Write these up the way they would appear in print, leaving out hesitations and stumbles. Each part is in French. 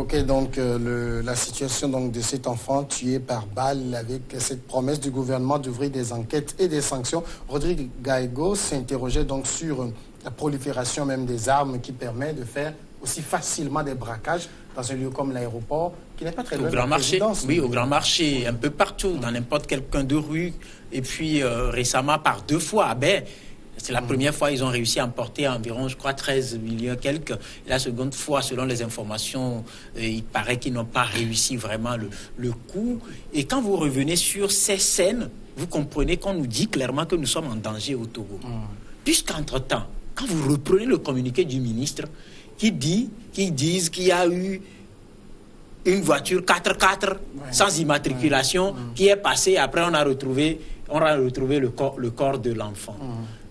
évoqué donc la situation donc de cet enfant tué par balle avec cette promesse du gouvernement d'ouvrir des enquêtes et des sanctions. Rodrigue Gaego s'interrogeait donc sur la prolifération même des armes qui permet de faire aussi facilement des braquages dans un lieu comme l'aéroport, qui n'est pas très loin de la présidence. Oui, au Grand Marché, un peu partout, dans n'importe quel coin de rue. Et puis récemment, par 2 fois, c'est la première fois ils ont réussi à emporter environ, je crois, 13 millions quelques. La seconde fois, selon les informations, il paraît qu'ils n'ont pas réussi vraiment le coup. Et quand vous revenez sur ces scènes, vous comprenez qu'on nous dit clairement que nous sommes en danger au Togo. Puisqu'entre-temps, quand vous reprenez le communiqué du ministre qui disent qu'il y a eu une voiture 4x4 sans immatriculation qui est passée, après on a retrouvé le corps de l'enfant.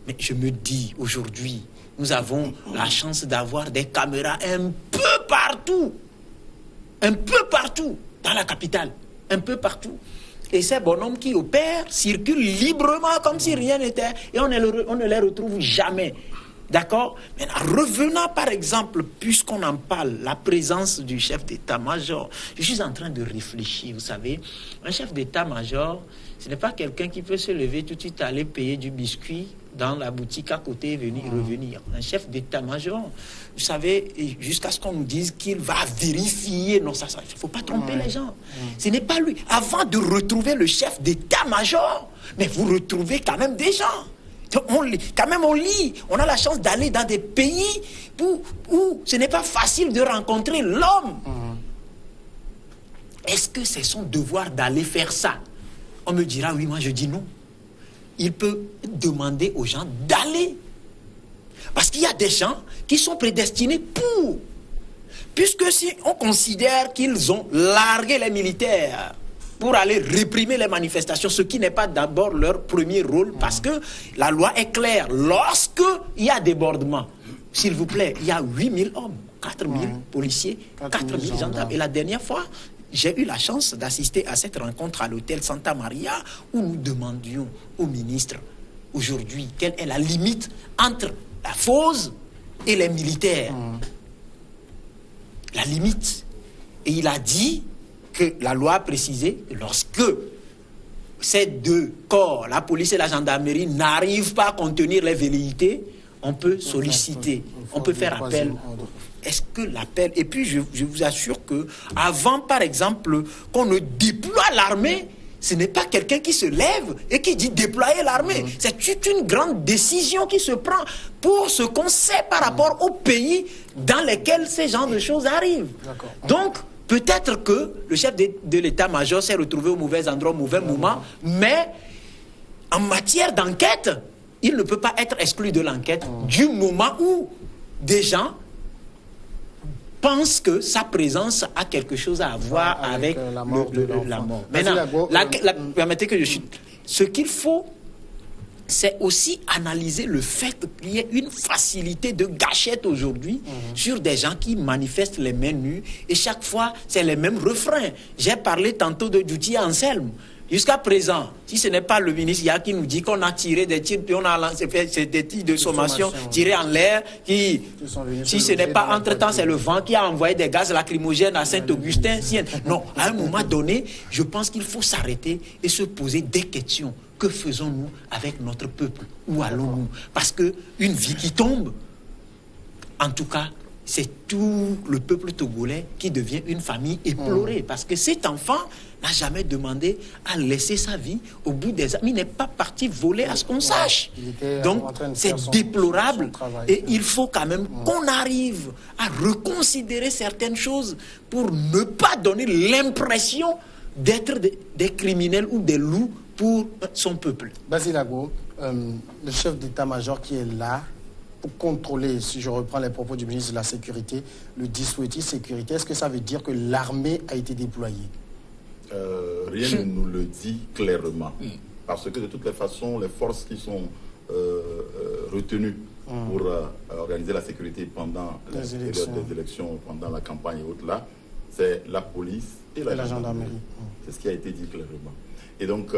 Mais je me dis, aujourd'hui, nous avons la chance d'avoir des caméras un peu partout dans la capitale, un peu partout. Et ces bonhommes qui opèrent circulent librement comme si rien n'était, et on ne les retrouve jamais. D'accord? Maintenant, revenons par exemple, puisqu'on en parle, la présence du chef d'état-major. Je suis en train de réfléchir, vous savez. Un chef d'état-major, ce n'est pas quelqu'un qui peut se lever tout de suite, aller payer du biscuit dans la boutique à côté et revenir. Un chef d'état-major, vous savez, jusqu'à ce qu'on nous dise qu'il va vérifier. Non, ça, il ne faut pas tromper les gens. Ce n'est pas lui. Avant de retrouver le chef d'état-major, mais vous retrouvez quand même des gens. On lit. On a la chance d'aller dans des pays où ce n'est pas facile de rencontrer l'homme. Est-ce que c'est son devoir d'aller faire ça? On me dira oui, moi je dis non. Il peut demander aux gens d'aller. Parce qu'il y a des gens qui sont prédestinés pour. Puisque si on considère qu'ils ont largué les militaires pour aller réprimer les manifestations, ce qui n'est pas d'abord leur premier rôle, parce que la loi est claire. Lorsque il y a débordement, s'il vous plaît, il y a 8000 hommes, 4000 policiers, 4000 gendarmes. Et la dernière fois, j'ai eu la chance d'assister à cette rencontre à l'hôtel Santa Maria, où nous demandions au ministre, aujourd'hui, quelle est la limite entre la fosse et les militaires. La limite. Et il a dit que la loi a précisé que lorsque ces 2 corps, la police et la gendarmerie, n'arrivent pas à contenir les velléités, on peut solliciter, on peut faire appel. Est-ce que l'appel... Et puis je vous assure que avant, par exemple, qu'on ne déploie l'armée, ce n'est pas quelqu'un qui se lève et qui dit déployer l'armée. C'est une grande décision qui se prend pour ce qu'on sait par rapport aux pays dans lesquels ces genres de choses arrivent. Donc, peut-être que le chef de l'état-major s'est retrouvé au mauvais endroit, au mauvais moment, mais en matière d'enquête, il ne peut pas être exclu de l'enquête du moment où des gens pensent que sa présence a quelque chose à voir avec la mort. Maintenant, permettez que je chute. Ce qu'il faut, c'est aussi analyser le fait qu'il y ait une facilité de gâchette aujourd'hui sur des gens qui manifestent les mains nues, et chaque fois, c'est les mêmes refrains. J'ai parlé tantôt de Djouti Anselme. Jusqu'à présent, si ce n'est pas le ministre Yah qui nous dit qu'on a tiré des tirs, puis on a lancé des tirs de sommation tirés en l'air, si ce n'est pas entre-temps, c'est le vent qui a envoyé des gaz lacrymogènes à Saint-Augustin. Non, à un moment donné, je pense qu'il faut s'arrêter et se poser des questions. Que faisons-nous avec notre peuple? Où allons-nous? Parce qu'une vie qui tombe, en tout cas, c'est tout le peuple togolais qui devient une famille éplorée. Parce que cet enfant n'a jamais demandé à laisser sa vie au bout des années. Il n'est pas parti voler à ce qu'on sache. Donc, c'est déplorable. Et il faut quand même qu'on arrive à reconsidérer certaines choses pour ne pas donner l'impression d'être des criminels ou des loups pour son peuple. Basile Ago, le chef d'état-major qui est là, pour contrôler, si je reprends les propos du ministre de la Sécurité, le dispositif sécurité, est-ce que ça veut dire que l'armée a été déployée? Rien ne nous le dit clairement. Parce que de toutes les façons, les forces qui sont retenues pour organiser la sécurité pendant les élections, pendant la campagne et autres là, c'est la police et la gendarmerie. C'est ce qui a été dit clairement. Et donc,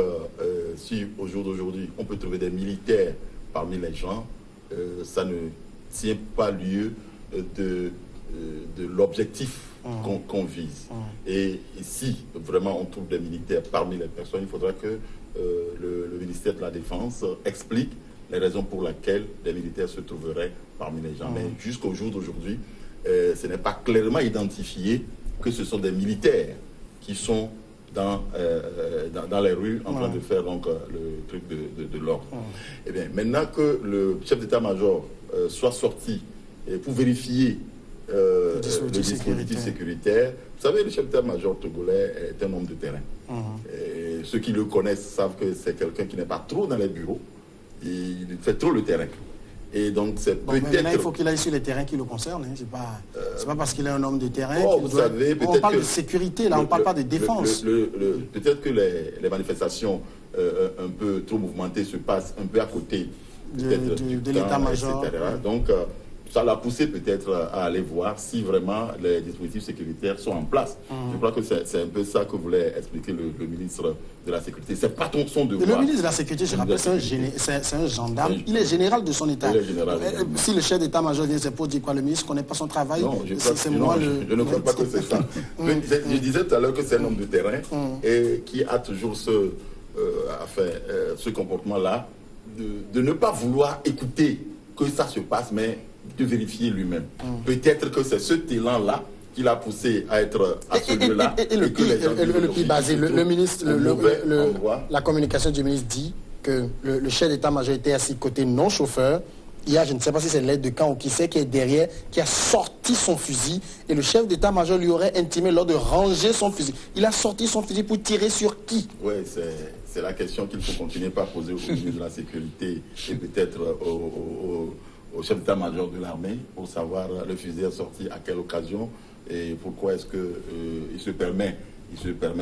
si au jour d'aujourd'hui, on peut trouver des militaires parmi les gens, ça ne tient pas lieu de l'objectif qu'on vise. Et si vraiment on trouve des militaires parmi les personnes, il faudra que le ministère de la Défense explique les raisons pour lesquelles les militaires se trouveraient parmi les gens. Mais jusqu'au jour d'aujourd'hui, ce n'est pas clairement identifié que ce sont des militaires qui sont dans les rues en train de faire donc, le truc de l'ordre. Eh bien, maintenant que le chef d'état-major soit sorti pour vérifier le dispositif sécuritaire, vous savez, le chef d'état-major togolais est un homme de terrain. Et ceux qui le connaissent savent que c'est quelqu'un qui n'est pas trop dans les bureaux. Il fait trop le terrain. Et donc, c'est peut-être... Maintenant, il faut qu'il aille sur les terrains qui le concernent. Hein. C'est pas parce qu'il est un homme de terrain. Vous savez, on parle de sécurité, là, on ne parle pas de défense. Peut-être que les manifestations un peu trop mouvementées se passent un peu à côté de l'état-major. Donc, ça l'a poussé peut-être à aller voir si vraiment les dispositifs sécuritaires sont en place. Je crois que c'est un peu ça que voulait expliquer le ministre de la Sécurité. C'est pas son devoir. Le ministre de la Sécurité, je rappelle, c'est un gendarme. Il est général de son État. Si le chef d'état-major vient, c'est pour dire quoi? Le ministre ne connaît pas son travail. Non, je ne crois pas que c'est ça. Je disais tout à l'heure que c'est un homme de terrain et qui a toujours ce comportement-là de ne pas vouloir écouter que ça se passe, mais de vérifier lui-même. Peut-être que c'est ce talent-là qui l'a poussé à être à ce lieu-là. Et le plus basé, le ministre, la communication du ministre dit que le chef d'état-major était assis côté non-chauffeur. Il y a, je ne sais pas si c'est l'aide de camp ou qui c'est qui est derrière, qui a sorti son fusil et le chef d'état-major lui aurait intimé lors de ranger son fusil. Il a sorti son fusil pour tirer sur qui? Oui, c'est la question qu'il faut continuer par poser au ministre de la Sécurité et peut-être au chef d'état-major de l'armée pour savoir le fusil est sorti à quelle occasion et pourquoi est-ce qu'il se permet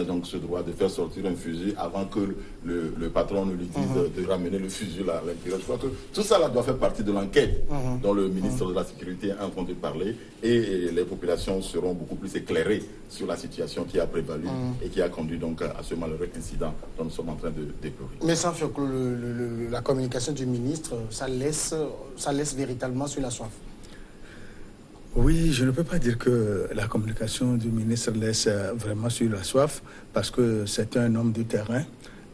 donc ce droit de faire sortir un fusil avant que le patron ne lui dise de ramener le fusil à l'intérieur. Je crois que tout ça là doit faire partie de l'enquête dont le ministre de la Sécurité est en train de parler et les populations seront beaucoup plus éclairées sur la situation qui a prévalu et qui a conduit donc à ce malheureux incident dont nous sommes en train de déplorer. Mais sans faire que la communication du ministre, ça laisse véritablement sur la soif. Oui, je ne peux pas dire que la communication du ministre laisse vraiment sur la soif parce que c'est un homme du terrain.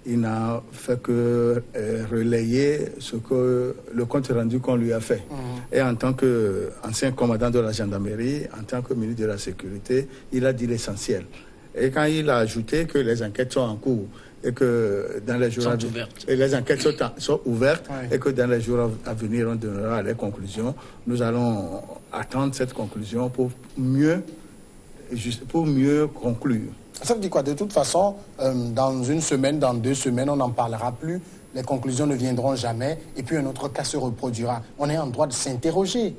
Il n'a fait que relayer le compte rendu qu'on lui a fait. Et en tant qu'ancien commandant de la gendarmerie, en tant que ministre de la Sécurité, il a dit l'essentiel. Et quand il a ajouté que les enquêtes sont en cours et que dans les jours les enquêtes sont ouvertes et que dans les jours à venir on donnera les conclusions, nous allons attendre cette conclusion pour mieux conclure. Ça veut dire quoi? De toute façon, dans une semaine, dans 2 semaines, on n'en parlera plus. Les conclusions ne viendront jamais et puis un autre cas se reproduira. On est en droit de s'interroger.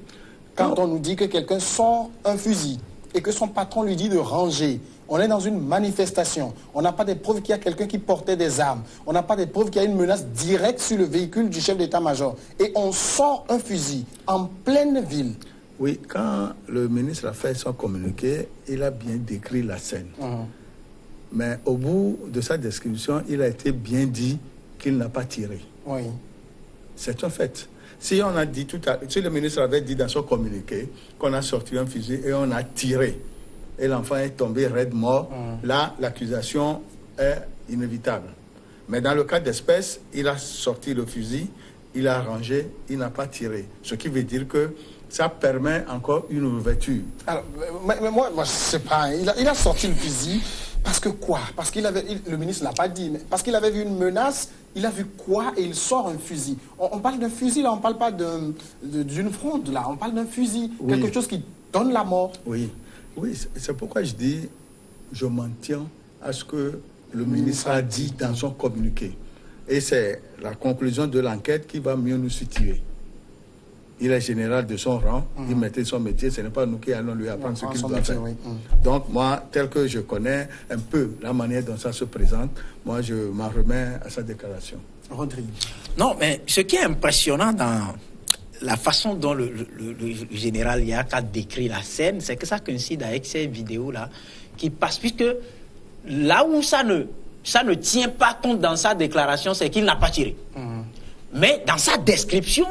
Quand on nous dit que quelqu'un sort un fusil et que son patron lui dit de ranger, on est dans une manifestation. On n'a pas des preuves qu'il y a quelqu'un qui portait des armes. On n'a pas des preuves qu'il y a une menace directe sur le véhicule du chef d'état-major. Et on sort un fusil en pleine ville. Oui, quand le ministre a fait son communiqué, il a bien décrit la scène. Mais au bout de sa description, il a été bien dit qu'il n'a pas tiré. Oui. C'est un fait. Si on a dit si le ministre avait dit dans son communiqué qu'on a sorti un fusil et on a tiré, et l'enfant est tombé raide mort, là, l'accusation est inévitable. Mais dans le cas d'espèce, il a sorti le fusil, il a rangé, il n'a pas tiré. Ce qui veut dire que ça permet encore une ouverture. Alors, mais moi, je ne sais pas, il a sorti le fusil parce que quoi? Parce qu'il avait, le ministre ne l'a pas dit, mais parce qu'il avait vu une menace, il a vu quoi et il sort un fusil. On parle d'un fusil, là, on ne parle pas d'une fronde, là, on parle d'un fusil, quelque chose qui donne la mort. Oui, c'est pourquoi je dis, je m'en tiens à ce que le ministre a dit dans son communiqué. Et c'est la conclusion de l'enquête qui va mieux nous situer. Il est général de son rang, il maîtrise son métier, ce n'est pas nous qui allons lui apprendre ce qu'il doit faire. Donc moi, tel que je connais un peu la manière dont ça se présente, moi je m'en remets à sa déclaration. Rodrigue. Non, mais ce qui est impressionnant dans la façon dont le général Yaka décrit la scène, c'est que ça coïncide avec ces vidéos-là qui passent, puisque là où ça ne tient pas compte dans sa déclaration, c'est qu'il n'a pas tiré. Mais dans sa description,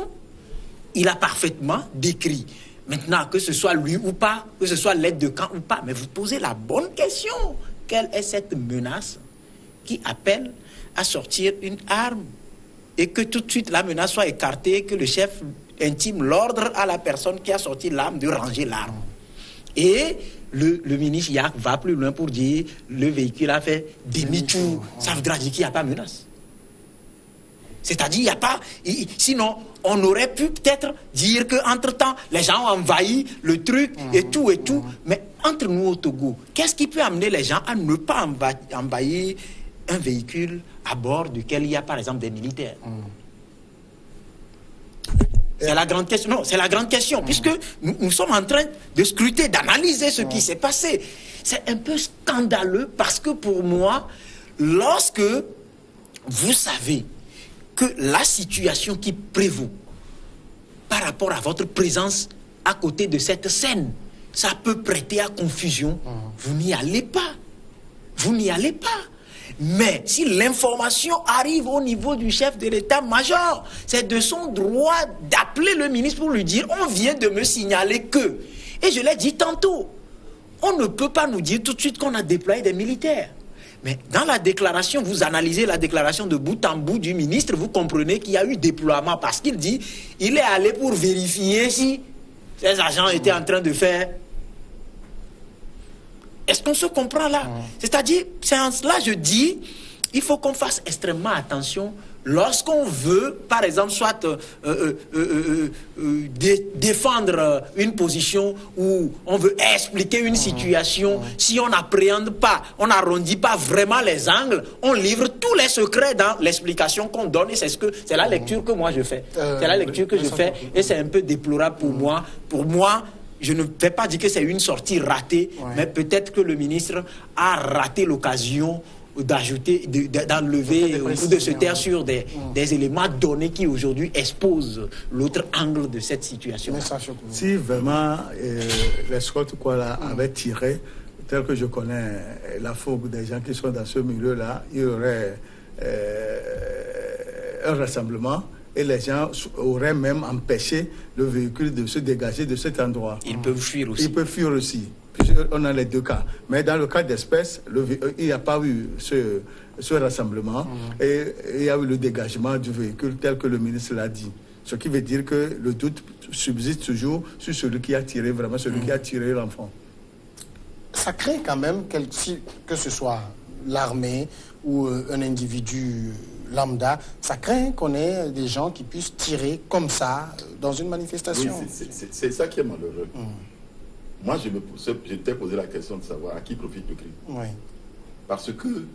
il a parfaitement décrit. Maintenant, que ce soit lui ou pas, que ce soit l'aide de camp ou pas, mais vous posez la bonne question. Quelle est cette menace qui appelle à sortir une arme et que tout de suite la menace soit écartée, que le chef intime l'ordre à la personne qui a sorti l'arme de ranger l'arme. Et le ministre Yak va plus loin pour dire le véhicule a fait demi-tour. Ça voudra dire qu'il n'y a pas de menace. C'est-à-dire, il n'y a pas... Sinon, on aurait pu peut-être dire qu'entre-temps, les gens ont envahi le truc et tout. Mais entre nous au Togo, qu'est-ce qui peut amener les gens à ne pas envahir un véhicule à bord duquel il y a, par exemple, des militaires? C'est la grande question. Non, c'est la grande question, puisque nous sommes en train de scruter, d'analyser ce qui s'est passé. C'est un peu scandaleux parce que pour moi, lorsque vous savez que la situation qui prévaut par rapport à votre présence à côté de cette scène, ça peut prêter à confusion, vous n'y allez pas. Vous n'y allez pas. Mais si l'information arrive au niveau du chef de l'état-major, c'est de son droit d'appeler le ministre pour lui dire « on vient de me signaler que ». Et je l'ai dit tantôt, on ne peut pas nous dire tout de suite qu'on a déployé des militaires. Mais dans la déclaration, vous analysez la déclaration de bout en bout du ministre, vous comprenez qu'il y a eu déploiement parce qu'il dit il est allé pour vérifier si ces agents étaient en train de faire. Est-ce qu'on se comprend là? C'est-à-dire, c'est en cela je dis, il faut qu'on fasse extrêmement attention lorsqu'on veut, par exemple, soit défendre une position ou on veut expliquer une situation, si on n'appréhende pas, on n'arrondit pas vraiment les angles, on livre tous les secrets dans l'explication qu'on donne et c'est la lecture que moi je fais. C'est la lecture que je fais et c'est un peu déplorable pour moi. Pour moi, je ne vais pas dire que c'est une sortie ratée, mais peut-être que le ministre a raté l'occasion d'ajouter, d'enlever ou de se taire sur des éléments donnés qui aujourd'hui exposent l'autre angle de cette situation. Si vraiment les Scott avaient tiré, tel que je connais la fougue des gens qui sont dans ce milieu-là, il y aurait un rassemblement et les gens auraient même empêché le véhicule de se dégager de cet endroit. Ils peuvent fuir aussi. Ils peuvent fuir aussi. On a les deux cas. Mais dans le cas d'espèce, il n'y a pas eu ce rassemblement et il y a eu le dégagement du véhicule tel que le ministre l'a dit. Ce qui veut dire que le doute subsiste toujours sur celui qui a tiré, vraiment celui qui a tiré l'enfant. Ça craint quand même que ce soit l'armée ou un individu lambda, ça craint qu'on ait des gens qui puissent tirer comme ça dans une manifestation. Oui, c'est ça qui est malheureux. Moi, je t'ai posé la question de savoir à qui profite le crime. Oui. Parce que,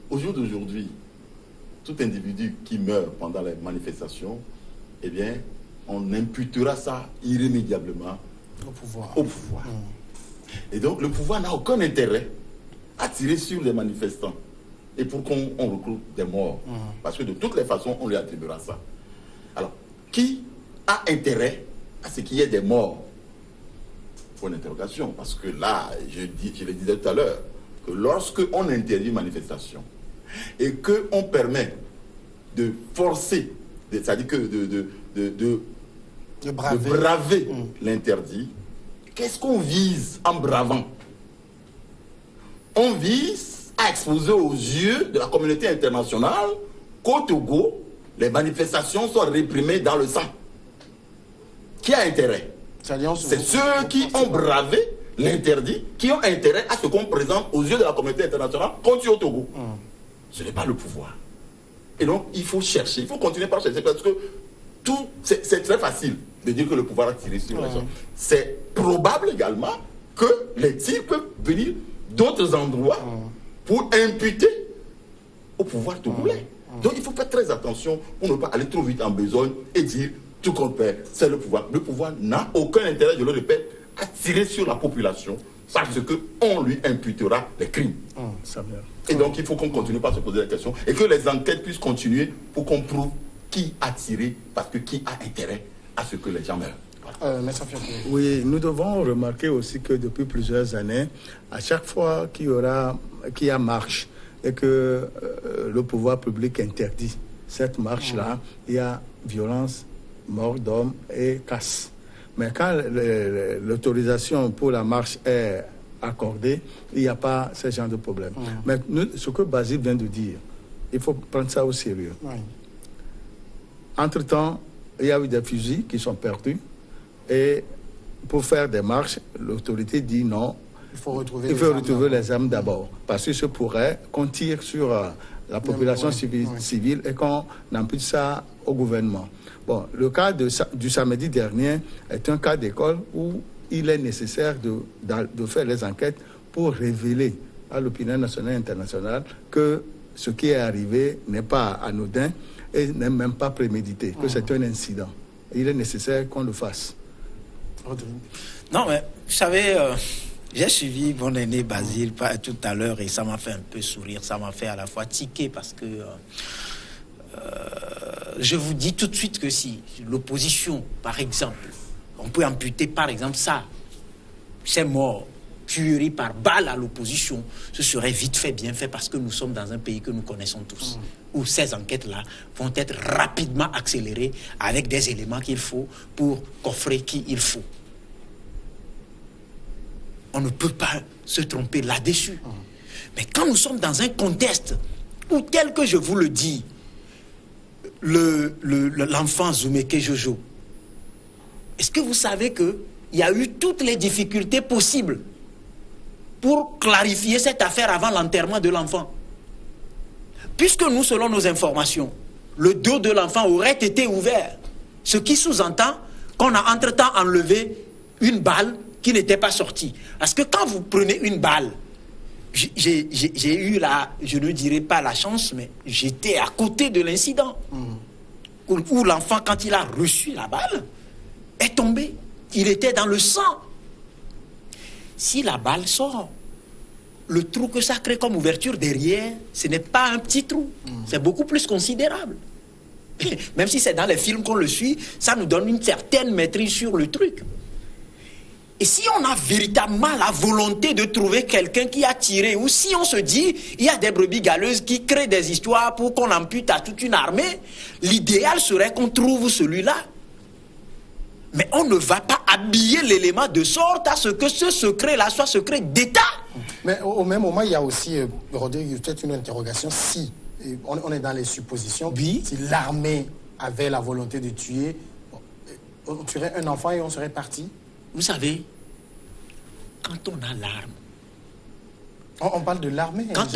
au jour d'aujourd'hui, tout individu qui meurt pendant les manifestations, eh bien, on imputera ça irrémédiablement au pouvoir. Et donc, le pouvoir n'a aucun intérêt à tirer sur les manifestants et pour qu'on recrute des morts. Parce que de toutes les façons, on lui attribuera ça. Alors, qui a intérêt à ce qu'il y ait des morts? Pour une interrogation, parce que là, je le disais tout à l'heure, que lorsque on interdit une manifestation et qu'on permet de forcer, c'est-à-dire que de braver l'interdit, qu'est-ce qu'on vise en bravant? On vise à exposer aux yeux de la communauté internationale qu'au Togo, les manifestations sont réprimées dans le sang. Qui a intérêt? C'est ceux qui ont bravé l'interdit, qui ont intérêt à ce qu'on présente aux yeux de la communauté internationale contre au Togo. Ce n'est pas le pouvoir. Et donc, il faut chercher, il faut continuer par chercher, parce que c'est très facile de dire que le pouvoir a tiré sur les gens. C'est probable également que les tirs peuvent venir d'autres endroits pour imputer au pouvoir togolais. Donc, il faut faire très attention pour ne pas aller trop vite en besogne et dire tout qu'on perd, c'est le pouvoir. Le pouvoir n'a aucun intérêt, je le répète, à tirer sur la population parce qu'on lui imputera les crimes. Et donc, il faut qu'on continue par se poser la question et que les enquêtes puissent continuer pour qu'on prouve qui a tiré, parce que qui a intérêt à ce que les gens meurent. Oui, nous devons remarquer aussi que depuis plusieurs années, à chaque fois qu'il y a marche et que le pouvoir public interdit cette marche-là, il y a violence, mort d'hommes et casse. Mais quand l'autorisation pour la marche est accordée, il n'y a pas ce genre de problème. Mais ce que Basile vient de dire, il faut prendre ça au sérieux. Entre-temps, il y a eu des fusils qui sont perdus. Et pour faire des marches, l'autorité dit non. Il faut retrouver les armes d'abord. Parce que ce pourrait qu'on tire sur la population civile et qu'on impute ça au gouvernement. Bon, le cas du samedi dernier est un cas d'école où il est nécessaire de faire les enquêtes pour révéler à l'opinion nationale et internationale que ce qui est arrivé n'est pas anodin et n'est même pas prémédité, que c'est un incident. Il est nécessaire qu'on le fasse. Non, mais vous savez, j'ai suivi mon aîné Basile tout à l'heure et ça m'a fait un peu sourire, ça m'a fait à la fois tiquer parce que je vous dis tout de suite que si l'opposition, par exemple, on peut amputer par exemple ça, c'est mort, tuerie par balle à l'opposition, ce serait vite fait, bien fait, parce que nous sommes dans un pays que nous connaissons tous, où ces enquêtes-là vont être rapidement accélérées avec des éléments qu'il faut pour coffrer qui il faut. On ne peut pas se tromper là-dessus. Mais quand nous sommes dans un contexte où, tel que je vous le dis, l'enfant Zoumeke Jojo, est-ce que vous savez qu'il y a eu toutes les difficultés possibles pour clarifier cette affaire avant l'enterrement de l'enfant? Puisque nous, selon nos informations, le dos de l'enfant aurait été ouvert, ce qui sous-entend qu'on a entre-temps enlevé une balle qui n'était pas sortie. Parce que quand vous prenez une balle, j'ai eu je ne dirais pas la chance, mais j'étais à côté de l'incident. Où l'enfant, quand il a reçu la balle, est tombé. Il était dans le sang. Si la balle sort, le trou que ça crée comme ouverture derrière, ce n'est pas un petit trou. C'est beaucoup plus considérable. Même si c'est dans les films qu'on le suit, ça nous donne une certaine maîtrise sur le truc. Et si on a véritablement la volonté de trouver quelqu'un qui a tiré, ou si on se dit, il y a des brebis galeuses qui créent des histoires pour qu'on ampute à toute une armée, l'idéal serait qu'on trouve celui-là. Mais on ne va pas habiller l'élément de sorte à ce que ce secret-là soit secret d'État. Mais au même moment, il y a aussi, Rodrigue, peut-être une interrogation. Si on est dans les suppositions, si l'armée avait la volonté de tuer, on tuerait un enfant et on serait parti. Vous savez, quand on a l'arme... On parle de l'armée. Quand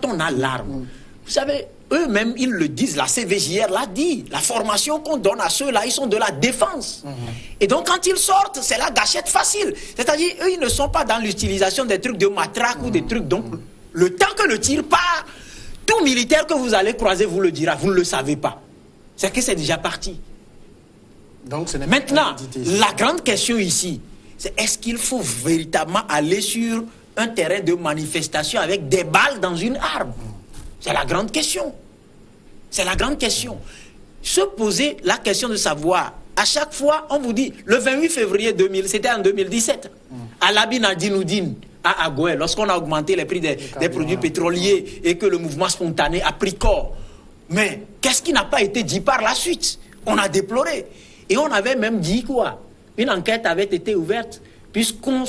on a l'arme, vous savez, eux-mêmes, ils le disent, la CVJR l'a dit, la formation qu'on donne à ceux-là, ils sont de la défense. Et donc, quand ils sortent, c'est la gâchette facile. C'est-à-dire, eux, ils ne sont pas dans l'utilisation des trucs de matraque ou des trucs. Donc, le temps que le tir part, tout militaire que vous allez croiser vous le dira, vous ne le savez pas. C'est que c'est déjà parti. Donc, ce n'est maintenant, la grande question ici, c'est est-ce qu'il faut véritablement aller sur un terrain de manifestation avec des balles dans une arme? C'est la grande question. C'est la grande question. Se poser la question de savoir, à chaque fois, on vous dit, le 28 février 2000, c'était en 2017, à Labinadinoudine, à Agoué, lorsqu'on a augmenté les prix des produits pétroliers et que le mouvement spontané a pris corps. Mais qu'est-ce qui n'a pas été dit par la suite? On a déploré. Et on avait même dit quoi? Une enquête avait été ouverte, puisqu'on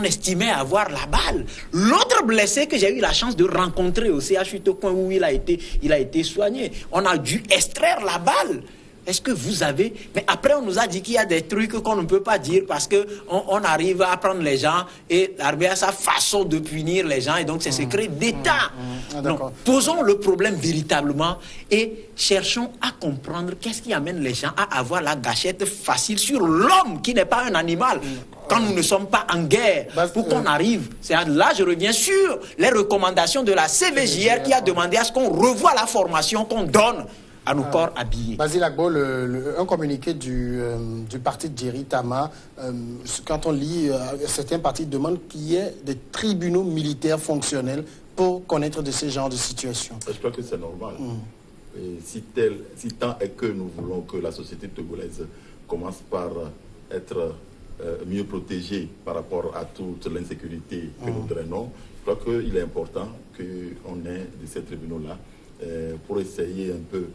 estimait avoir la balle. L'autre blessé que j'ai eu la chance de rencontrer au CHU Tocoin où il a été soigné, on a dû extraire la balle. Est-ce que vous avez... Mais après, on nous a dit qu'il y a des trucs qu'on ne peut pas dire parce qu'on arrive à prendre les gens et l'armée a sa façon de punir les gens et donc c'est secret d'État. Donc, posons le problème véritablement et cherchons à comprendre qu'est-ce qui amène les gens à avoir la gâchette facile sur l'homme qui n'est pas un animal. Quand nous ne sommes pas en guerre, pour qu'on arrive, là je reviens sur les recommandations de la CVJR qui a demandé à ce qu'on revoie la formation qu'on donne à nos corps habillés. Basile Agbo, un communiqué du parti de Jerry Tama, quand on lit, certains partis demandent qu'il y ait des tribunaux militaires fonctionnels pour connaître de ces genres de situations. Je crois que c'est normal. Et si tant est que nous voulons que la société togolaise commence par être mieux protégée par rapport à toute l'insécurité que nous drainons, je crois qu'il est important qu'on ait de ces tribunaux-là pour essayer un peu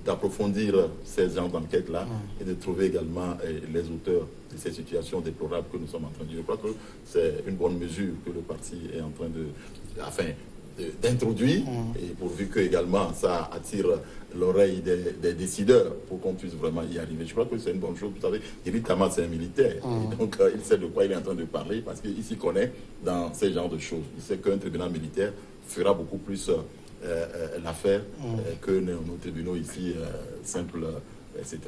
d'approfondir ces genres d'enquêtes-là et de trouver également les auteurs de ces situations déplorables que nous sommes en train de dire. Je crois que c'est une bonne mesure que le parti est en train d'introduire, et pourvu que également ça attire l'oreille des décideurs pour qu'on puisse vraiment y arriver. Je crois que c'est une bonne chose. Vous savez, Iri Tama, c'est un militaire. Et donc, il sait de quoi il est en train de parler parce qu'il s'y connaît dans ces genres de choses. Il sait qu'un tribunal militaire fera beaucoup plus l'affaire que nos tribunaux ici simples, etc.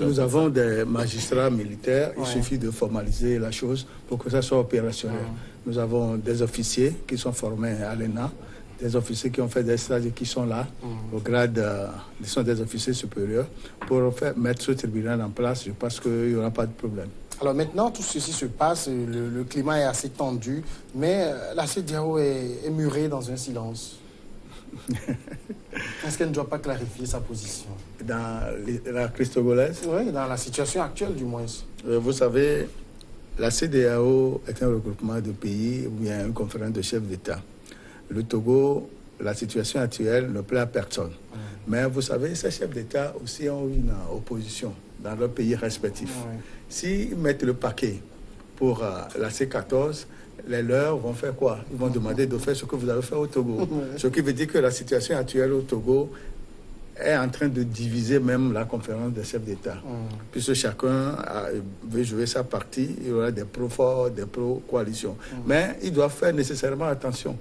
Nous avons des magistrats militaires. Il suffit de formaliser la chose pour que ça soit opérationnel. Nous avons des officiers qui sont formés à l'ENA, des officiers qui ont fait des stages et qui sont là, au grade, ils sont des officiers supérieurs, pour mettre ce tribunal en place. Je pense qu'il n'y aura pas de problème. Alors maintenant, tout ceci se passe, le climat est assez tendu, mais la CEDEAO est murée dans un silence. Est-ce qu'elle ne doit pas clarifier sa position? Dans la crise togolaise? Oui, dans la situation actuelle du moins. Vous savez, la CEDEAO est un regroupement de pays où il y a une conférence de chefs d'État. Le Togo, la situation actuelle ne plaît à personne. Mais vous savez, ces chefs d'État aussi ont une opposition dans leurs pays respectifs. S'ils mettent le paquet pour la C14, les leurs vont faire quoi? Ils vont demander de faire ce que vous avez fait au Togo. Ce qui veut dire que la situation actuelle au Togo est en train de diviser même la conférence des chefs d'État. Puisque chacun veut jouer sa partie, il y aura des pro-forts, des pro-coalitions. Mais ils doivent faire nécessairement attention.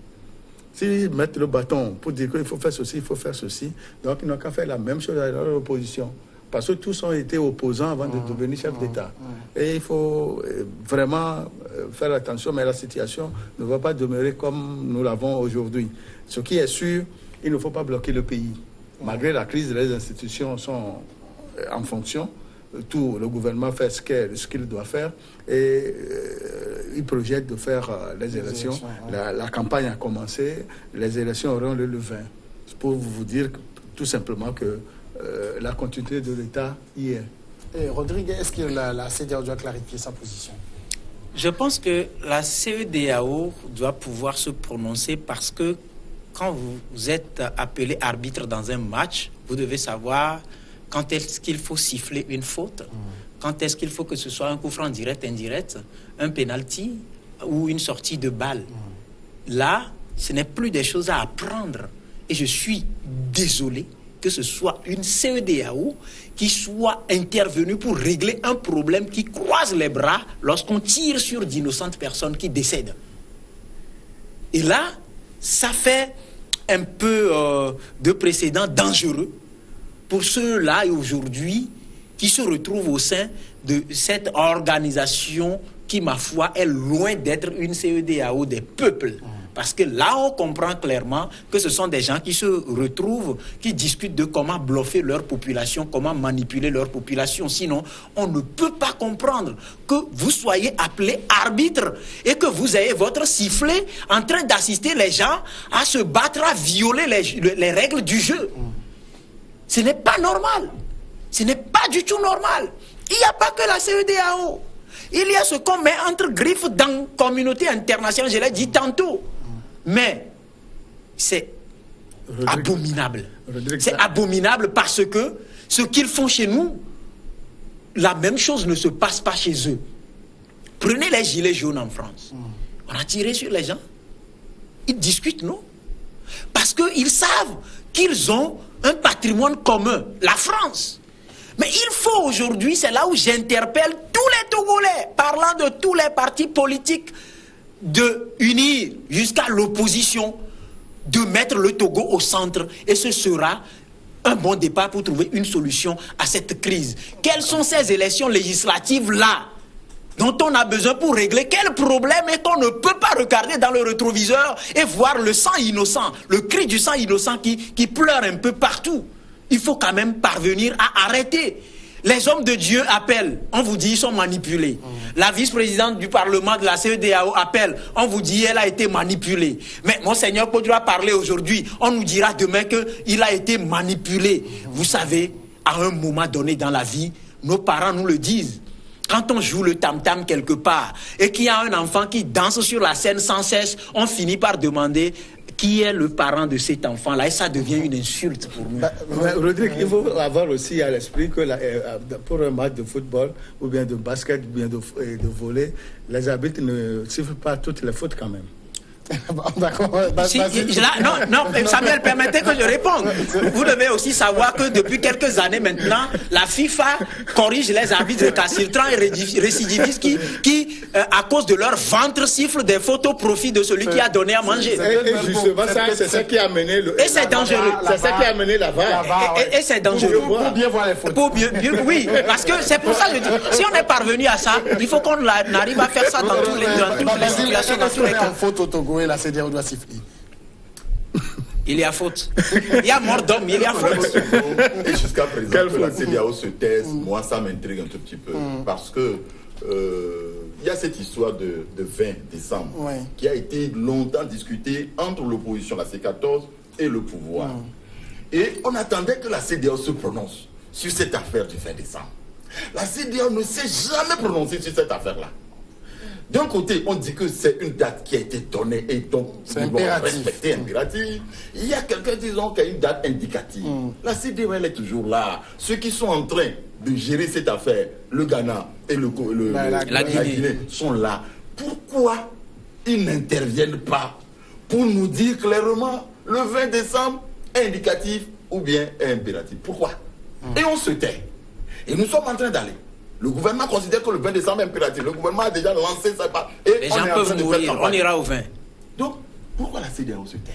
S'ils mettent le bâton pour dire qu'il faut faire ceci, il faut faire ceci, donc ils n'ont qu'à faire la même chose à leur opposition. Parce que tous ont été opposants avant de devenir chef d'État. Et il faut vraiment faire attention, mais la situation ne va pas demeurer comme nous l'avons aujourd'hui. Ce qui est sûr, il ne faut pas bloquer le pays. Malgré la crise, les institutions sont en fonction. Le gouvernement fait ce qu'il doit faire et il projette de faire les élections. La campagne a commencé, les élections auront le 20. C'est pour vous dire tout simplement que la continuité de l'État y est. Et Rodrigue, est-ce que la CEDEAO doit clarifier sa position? Je pense que la CEDEAO doit pouvoir se prononcer parce que quand vous êtes appelé arbitre dans un match, vous devez savoir quand est-ce qu'il faut siffler une faute, quand est-ce qu'il faut que ce soit un coup franc direct, indirect, un penalty ou une sortie de balle. Là, ce n'est plus des choses à apprendre. Et je suis désolé que ce soit une CEDEAO qui soit intervenue pour régler un problème qui croise les bras lorsqu'on tire sur d'innocentes personnes qui décèdent. Et là, ça fait un peu de précédent dangereux pour ceux-là et aujourd'hui qui se retrouvent au sein de cette organisation qui, ma foi, est loin d'être une CEDEAO des peuples. Parce que là, on comprend clairement que ce sont des gens qui se retrouvent, qui discutent de comment bluffer leur population, comment manipuler leur population. Sinon, on ne peut pas comprendre que vous soyez appelé arbitre et que vous ayez votre sifflet en train d'assister les gens à se battre, à violer les règles du jeu. Ce n'est pas normal. Ce n'est pas du tout normal. Il n'y a pas que la CEDEAO. Il y a ce qu'on met entre griffes dans la communauté internationale, je l'ai dit tantôt. Mais c'est abominable. C'est abominable parce que ce qu'ils font chez nous, la même chose ne se passe pas chez eux. Prenez les gilets jaunes en France. On a tiré sur les gens. Ils discutent, non? Parce qu'ils savent qu'ils ont un patrimoine commun, la France. Mais il faut aujourd'hui, c'est là où j'interpelle tous les Togolais, parlant de tous les partis politiques, de unir jusqu'à l'opposition, de mettre le Togo au centre. Et ce sera un bon départ pour trouver une solution à cette crise. Quelles sont ces élections législatives-là dont on a besoin pour régler quel problème et qu'on ne peut pas regarder dans le rétroviseur et voir le sang innocent, le cri du sang innocent qui pleure un peu partout. Il faut quand même parvenir à arrêter. Les hommes de Dieu appellent, on vous dit ils sont manipulés. La vice-présidente du Parlement de la CEDEAO appelle, on vous dit elle a été manipulée. Mais Monseigneur Kodjoa parler aujourd'hui, on nous dira demain qu'il a été manipulé. Vous savez, à un moment donné dans la vie, nos parents nous le disent. Quand on joue le tam-tam quelque part et qu'il y a un enfant qui danse sur la scène sans cesse, on finit par demander qui est le parent de cet enfant-là, et ça devient une insulte pour nous. Rodrigue, il faut avoir aussi à l'esprit que pour un match de football, ou bien de basket, ou bien de volley, les arbitres ne sifflent pas toutes les fautes quand même. Non, Samuel, permettez que je réponde. Vous devez aussi savoir que depuis quelques années maintenant, la FIFA corrige les arbitres récalcitrants et récidivistes qui, à cause de leur ventre, sifflent des fautes au profit de celui qui a donné à manger. Et justement, c'est ça qui a amené et c'est dangereux. C'est ça qui a amené la VAR. Et c'est dangereux. Pour bien voir les fautes. Oui, parce que c'est pour ça que je dis, si on est parvenu à ça, il faut qu'on arrive à faire ça dans toutes les situations, dans tous les cas. Faute au Togo et la CEDEAO doit siffler. Il y a faute. Il y a mort d'homme, il y a faute. Et jusqu'à présent, que la CEDEAO se taise, moi, ça m'intrigue un tout petit peu. Parce que il y a cette histoire de 20 décembre qui a été longtemps discutée entre l'opposition, la C14, et le pouvoir. Et on attendait que la CEDEAO se prononce sur cette affaire du 20 décembre. La CEDEAO ne s'est jamais prononcée sur cette affaire-là. D'un côté, on dit que c'est une date qui a été donnée et donc c'est impératif. Il y a quelqu'un disant qu'il y a une date indicative. La CEDEAO, elle est toujours là. Ceux qui sont en train de gérer cette affaire, le Ghana et la Guinée, sont là. Pourquoi ils n'interviennent pas pour nous dire clairement le 20 décembre est indicatif ou bien est impératif? Pourquoi? Et on se tait. Et nous sommes en train d'aller. Le gouvernement considère que le 20 décembre est impératif. Le gouvernement a déjà lancé ça. Et les gens peuvent mourir. On ira au 20. Donc, pourquoi la CEDEAO se tait?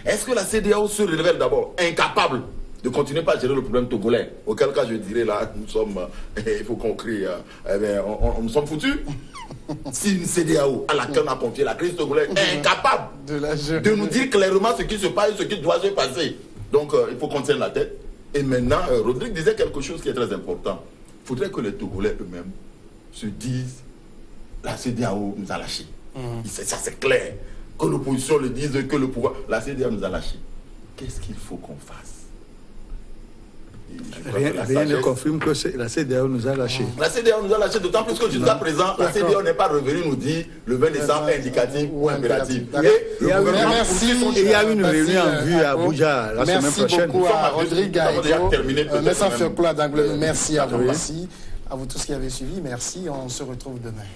Est-ce que la CEDEAO se révèle d'abord incapable de continuer par gérer le problème togolais? Auquel cas, je dirais là, nous sommes, il faut qu'on crie, nous sommes foutus. Si une CEDEAO à laquelle on a confié la crise togolaise est incapable de nous dire clairement ce qui se passe et ce qui doit se passer. Donc, il faut qu'on tienne la tête. Et maintenant, Rodrigue disait quelque chose qui est très important. Il faudrait que les Togolais eux-mêmes se disent la CEDEAO nous a lâchés. Ça c'est clair. Que l'opposition le dise, que le pouvoir, la CEDEAO nous a lâchés. Qu'est-ce qu'il faut qu'on fasse? Rien ne confirme que la CEDEAO nous a lâchés. La CEDEAO nous a lâchés, d'autant plus que jusqu'à présent, la CEDEAO n'est pas revenue nous dire le 20 décembre est indicatif ou impératif. Il y a une réunion en vue à Abuja la semaine prochaine. Merci beaucoup à Rodrigue Gaego. Merci à vous aussi. À vous tous qui avez suivi, merci. On se retrouve demain.